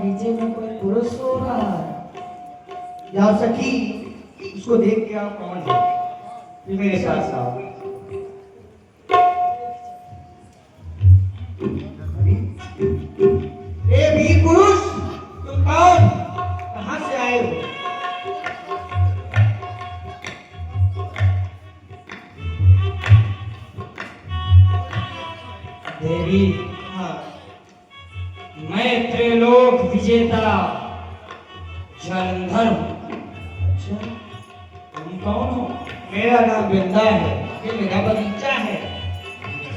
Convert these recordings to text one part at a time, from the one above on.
बगीचे में कोई पुरुष सो रहा है। या सखी उसको देख के आप कौन है? फिर मेरे साथ साथ ए वीर पुरुष, तुम कौन, कहां से आए हो? देवी, हाँ, मैं त्रिलोक विजेता जलंधर हूँ। अच्छा, तुम कौन हो? मेरा नाम बिंदा है, ये मेरा बगीचा है।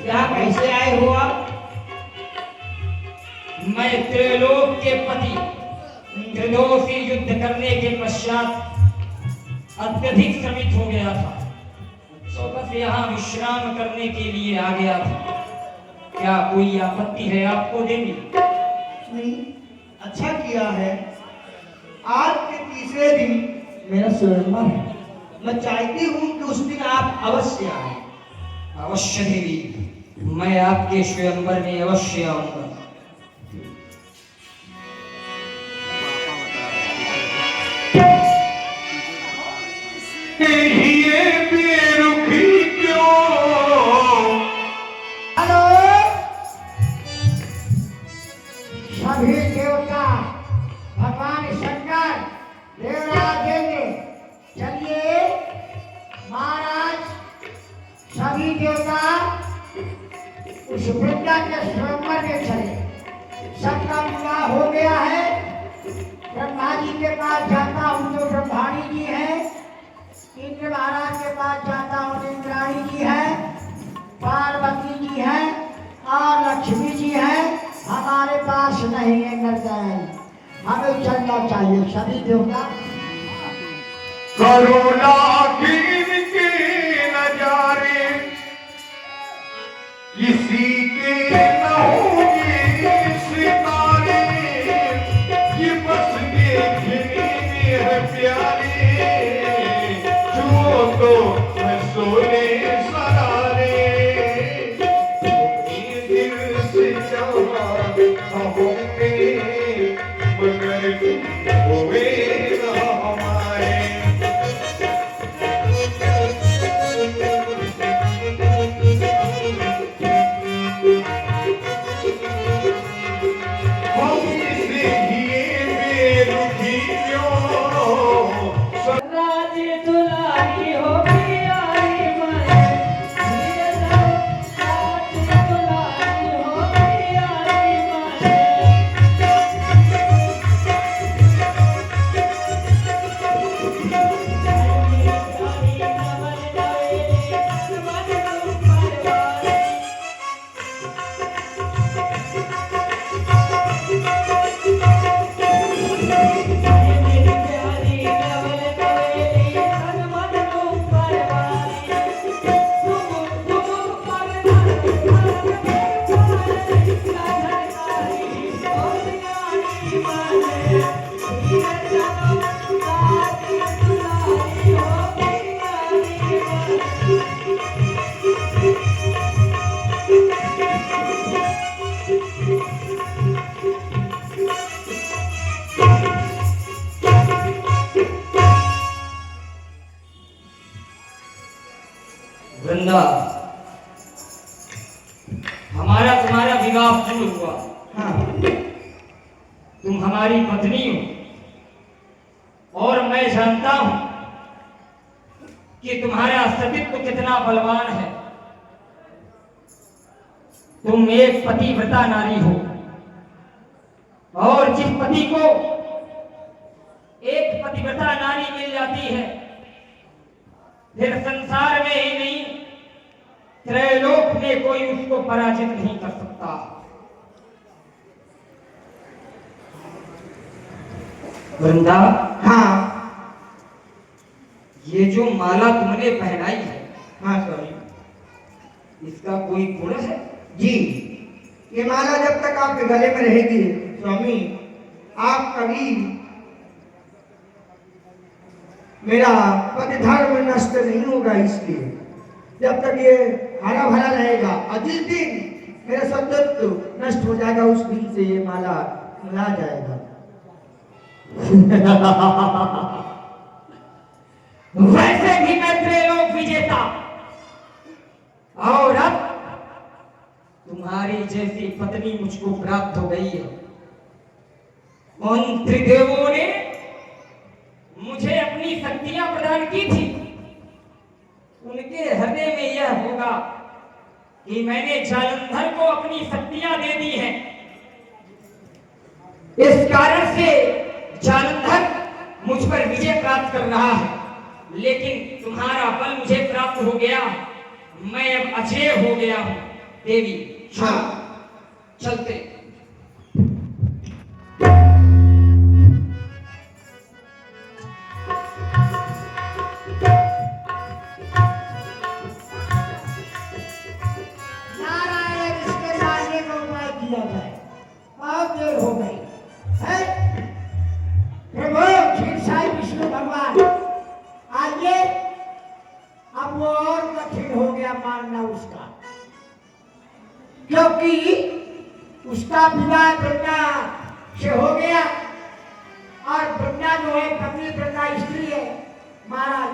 यहाँ कैसे आए हो आप? मैं त्रिलोक के पति त्रिलोक से युद्ध करने के पश्चात अत्यधिक श्रमित हो गया था, तो बस यहाँ विश्राम करने के लिए आ गया था। क्या कोई आपत्ति है आपको देवी? नहीं, अच्छा किया है। आज के तीसरे दिन मेरा स्वयंवर है। मैं चाहती हूँ कि उस दिन आप अवश्य आए। अवश्य देवी, मैं आपके स्वयंवर में अवश्य आऊंगा। सभी देवता भगवान शंकर देवराज देंगे। चलिए महाराज, सभी देवता उस वृंदा के स्वयंवर में चले। सबका विवाह हो गया है। ब्रह्मा जी के पास जाता हूँ जो ब्रह्माणी जी है, इंद्र महाराज के पास जाता हूँ इंद्राणी जी है, पार्वती जी है और लक्ष्मी जी है। हमारे पास नहीं है नरनारायण, हमें चलना चाहिए। सभी देवता करुणा कीन के नजारे किसी के न होंगे सितारे, ये बस देखने में है प्यारे, जो तो मैं सोने सरारे, दिल से चाहा होंगे मगर हुए ना हमारे। राजे दुलारी हो प्यारी माए, राजे दुलारी हो प्यारी माए। वृंदा, हमारा तुम्हारा विवाह पूर्ण हुआ। हाँ, तुम हमारी पत्नी हो और मैं जानता हूं कि तुम्हारा अस्तित्व कितना बलवान है। तुम एक पतिव्रता नारी हो और जिस पति को एक पतिव्रता नारी मिल जाती है, फिर संसार में ही नहीं त्रैलोक में कोई उसको पराजित नहीं कर सकता। वृंदा, हाँ, ये जो माला तुमने पहनाई है, हाँ स्वामी इसका कोई गुण है? जी। ये माला जब तक आपके गले में रहेगी स्वामी, आप कभी मेरा पति धर्म नष्ट नहीं होगा। इसलिए जब तक ये हरा भरा रहेगा और जिस दिन मेरा सत्यत्व नष्ट हो जाएगा उस दिन से ये माला मिला जाएगा। वैसे भी मैं त्रैलोक विजेता, और अब तुम्हारी जैसी पत्नी मुझको प्राप्त हो गई है। उन त्रिदेवों ने मुझे अपनी शक्तियां प्रदान की थी। उनके हृदय में यह होगा कि मैंने जालंधर को अपनी शक्तियां दे दी हैं। इस कारण से जालंधर मुझ पर विजय प्राप्त कर रहा है, लेकिन तुम्हारा बल मुझे प्राप्त हो गया, मैं अब अजय हो गया हूं। देवी हाँ। चलते। नारायण, इसके लाने का उपाय किया जाए। बहुत देर हो गई है। प्रभु क्षीर साई विष्णु भगवान, आइए। अब वो और कठिन हो गया मानना उसका, क्योंकि उसका विवाह वृंदा से हो गया, और वृंदा जो है पत्नी वृंदा स्त्री है महाराज।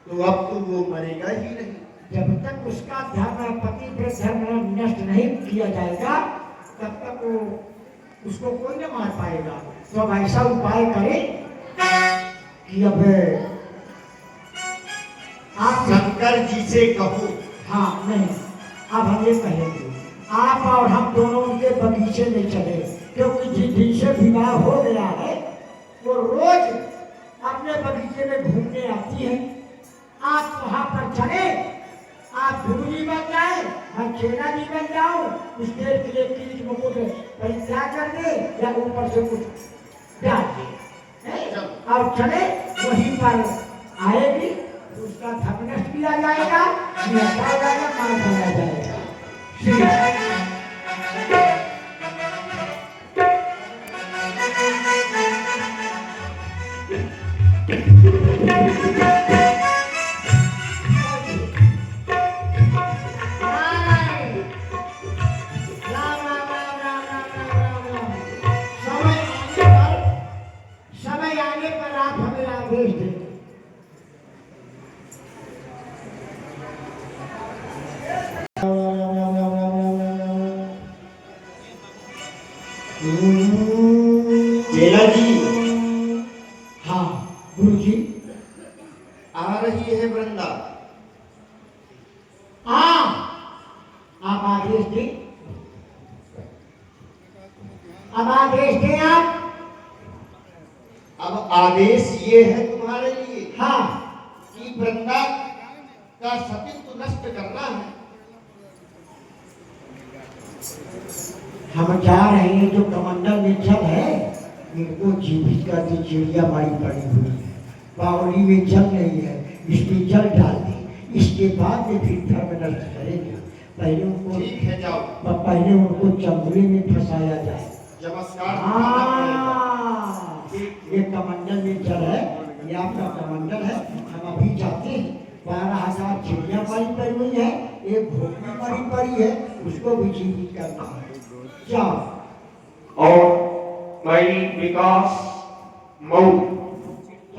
तो अब तो वो मरेगा ही नहीं। जब तक उसका धर्म पति पे धर्म नष्ट नहीं किया जाएगा, तब तक वो उसको कोई न मार पाएगा। तो अब ऐसा उपाय करें कि अब आप शंकर जी से कहो। हाँ नहीं, अब हम ये कहेंगे, आप और हम दोनों उनके बगीचे में चले, क्योंकि जिस दिन से विवाह हो गया है वो रोज अपने बगीचे में घूमने आती है। आप वहां पर चले, आप गुरुजी बन जाए, मैं छेड़ा जी बन जाऊं, उस देर के लिए किरीट मुकुट परित्याग कर दे या ऊपर से कुछ डाल दे, और चले वहीं पर आएगी, उसका धर्म नष्ट किया जाएगा, निहत्था जाएगा, मार डाला जाएगा। समय आने पर आप हमें आदेश दें। चेला जी, हाँ गुरु जी, आ रही है वृंदा। हाँ आप आदेश दें, अब आदेश दें आप। अब आदेश ये है तुम्हारे लिए हाँ कि वृंदा का सतीत्व नष्ट करना है। हम जा रहे हैं, जो कमंडल में जल है इनको जीवित करके चिड़िया मारी पड़ी हुई है, बावली में जल नहीं है, इसमें जल डाल दे, इसके बाद में फिर धर्म नष्ट करेंगे। पहले उनको ठीक है, जाओ। पहले उनको चंगुले में फंसाया जाए। नमस्कार। हाँ, ये कमंडल में जल है, ये आपका कमंडल है। हम अभी जाते हैं, 12,000 चिड़िया मारी पड़ी हुई है, एक भोपी मारी पड़ी है, उसको भी जीवित करना है। जाओ। और मैं विकास मऊ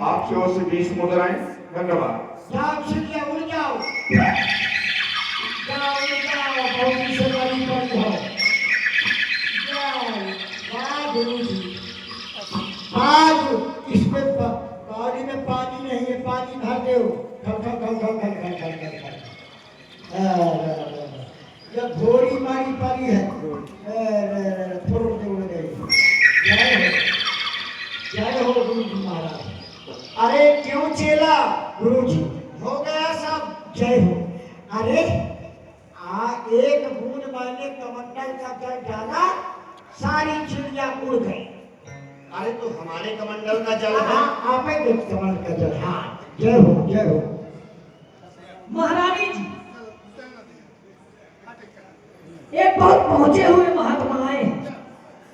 आपकी ओर से 20 मुद्राएं। धन्यवाद। जाओ चिड़िया, उड़ जाओ, जाओ उड़ जाओ, भोपी से बड़ी पड़ी हो। जाओ, वाह गुरु जी, आज इसमें बावली में पानी नहीं है, पानी भर दो। खल खल खल खल खल खल खल खल खल। जब घोड़ी मारी पड़ी है, फुर से उड़ गई। जय हो गुरु जी महाराज। अरे क्यों चेला, गुरु जी हो गया सब। जय हो। अरे एक बूंद मैंने कमंडल का जल डाला, सारी चिड़िया उड़ गई। अरे तो हमारे कमंडल का जल है। हाँ, आप एक कमंडल का जल। हाँ जय हो, जय हो। महारानी जी, एक बहुत पहुंचे हुए महात्मा आए हैं,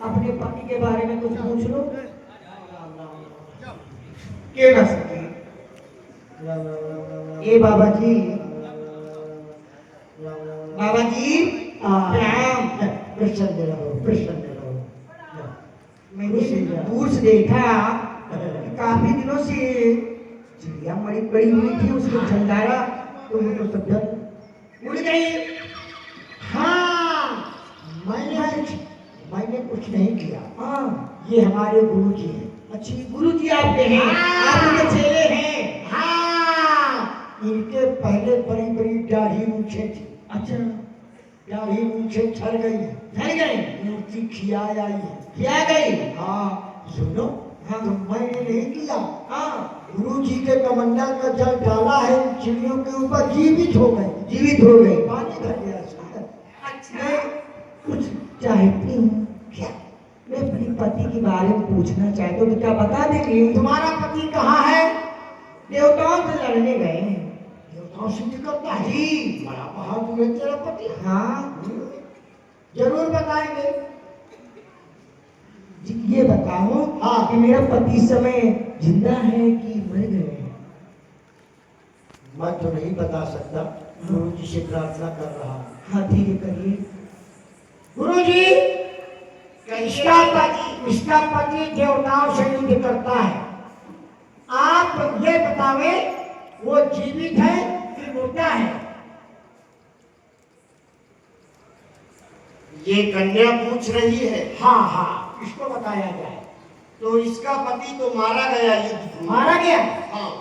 अपने पति के बारे में कुछ पूछ लो। के न सके। ए बाबा जी, बाबा जी प्रणाम। प्रसन्न रहो, प्रसन्न रहो। मैंने दूर से देखा कि काफी दिनों से चिड़िया मरी पड़ी हुई थी, उसको झंडारा तो वो तो सब जल उड़ गई। हाँ, मैंने कुछ नहीं किया। हाँ, ये हमारे गुरु जी हैं। अच्छी गुरु जी आपके हैं, आप उनके चेले हैं। हाँ, इनके पहले बड़ी बड़ी दाढ़ी मूछें थी। अच्छा, दाढ़ी मूछें झड़ गई, झड़ गई, मूर्ति खियाई आई है। क्या गई? हाँ, सुनो, हाँ। तो मैंने नहीं किया। हाँ, गुरु जी के कमंडल का जल डाला है, चिड़ियों के ऊपर जीवित हो गए। जीवित हो गई। पानी भर गया इसका। मैं कुछ चाहती हूँ। क्या? मैं अपने पति के बारे में पूछना चाहती हूँ, तो क्या बता देंगे? तुम्हारा पति कहाँ है? देवताओं से लड़ने गए हैं। देवताओं से निकलता है जी। बड़ा बहादुर है तेरा पति। हाँ जरूर बताएंगे। जी, ये बताओ हाँ। कि मेरा पति इस समय जिंदा है कि मर गए हैं? मैं तो नहीं बता सकता, गुरु जी से प्रार्थना कर रहा हूँ। हाँ ठीक है, करिए। गुरु जी, इसका पति देवताओं से युद्ध करता है। आप ये बतावे वो जीवित है कि मुर्दा है? ये कन्या पूछ रही है। हाँ हाँ, इसको बताया जाए। तो इसका पति तो मारा गया युद्ध में। मारा गया? हाँ।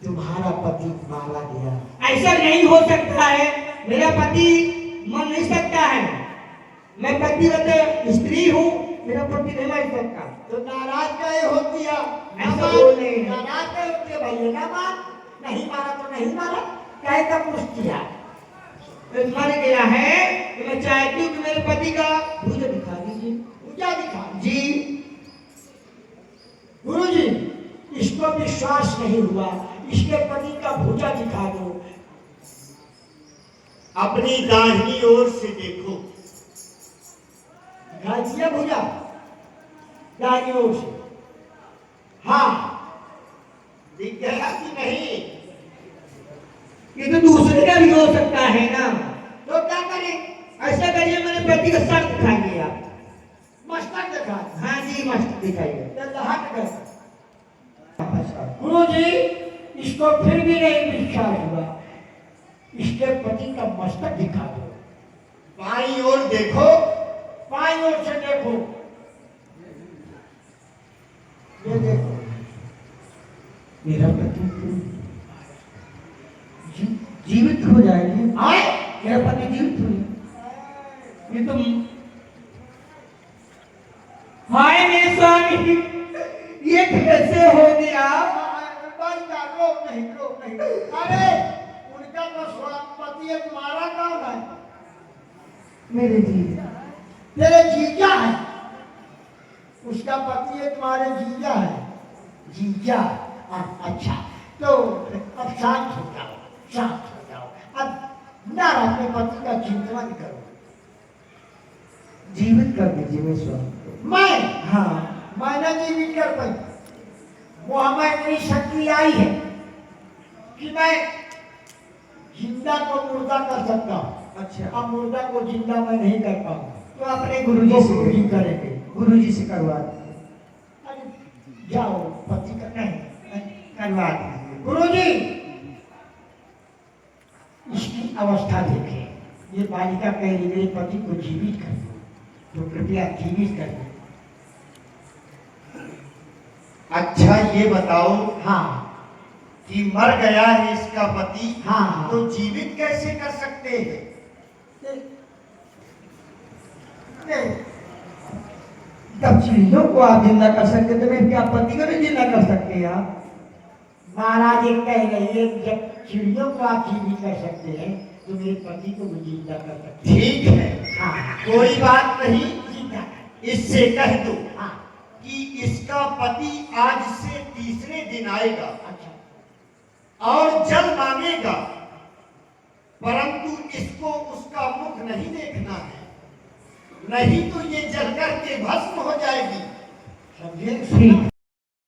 तुम्हारा पति मारा गया? ऐसा नहीं हो सकता है, मेरा पति मर नहीं सकता है। मैं पतिव्रत स्त्री हूँ, मेरा पति नहीं मर सकता। तो नाराज गए होती है। ऐसा बोल नहीं है। नाराज गए होती है भैया, ना मार, नहीं मारा तो नहीं मारा, कहे का पूछ किया। तो मर गया है तो मैं चाहती हूँ कि मेरे पति का भुजा दिखा दीजिए। पूजा दिखा जी। गुरु जी, इसको विश्वास नहीं हुआ, इसके पति का भुजा दिखा दो। अपनी दाहिनी ओर से देखो। दिखाई दिया भुजा दाहिनी ओर से? हाँ। दिख गया कि नहीं? ये तो दूसरे का भी हो सकता है ना। तो क्या करें? ऐसा करिए, मेरे पति का सर दिखाइए आप। मस्तक दिखा। हाँ जी, मस्त दिखाइए। हट गए। गुरु जी, इसको फिर भी नहीं विश्वास हुआ, इसके पति का मस्तक दिखा दो। बाईं ओर देखो। बाईं ओर से देखो। ये देखो, मेरा पति जीवित हो जाएंगे। आए? मेरा पति जीवित हो। ये तो हाय मेरे स्वामी, ये कैसे हो गया? रोक नहीं, रोक नहीं। अरे उनका तो पति है, तुम्हारा कौन है? मेरे जीजा। तेरे जीजा है? उसका पति है, तुम्हारे जीजा है? जीजा? अच्छा, तो अब शांत हो जाओ, शांत हो जाओ। अब ना अपने पति का चिंतन करो। जीवित कर दीजिए मेरे स्वामी को। मैं? हाँ। मैं न जीवित कर पाई। वो हमें इतनी शक्ति आई है कि मैं जिंदा को मुर्दा कर सकता हूँ। अच्छा। अब मुर्दा को जिंदा मैं नहीं कर पाऊंगा। तो अपने गुरुजी से गुरुजी करेंगे। गुरुजी से करवा दीजिए। अरे जाओ, पति का नहीं करवा दीजिए। गुरुजी, इसकी अवस्था देखें। ये बालिका कह रही मेरे पति को जीवित कर दो, तो कृपया जीवित कर दो। अच्छा ये बताओ हाँ कि मर गया है इसका पति, हाँ। तो जीवित कैसे कर सकते हैं? जब चिड़ियों को आप जिंदा कर सकते तो मैं क्या पति को नहीं जिंदा कर सकते आप? महाराज एक कह रही है, जब चिड़ियों को आप जीवित कर सकते हैं तो मेरे पति को भी जिंदा कर सकते हैं। ठीक है, हाँ, कोई बात नहीं। जिंदा कर। इससे कह दो हाँ, कि इसका पति आज से तीसरे दिन आएगा अच्छा। और जल मांगेगा, परंतु इसको उसका मुख नहीं देखना है, नहीं तो ये जल करके भस्म हो जाएगी। समझे? ठीक।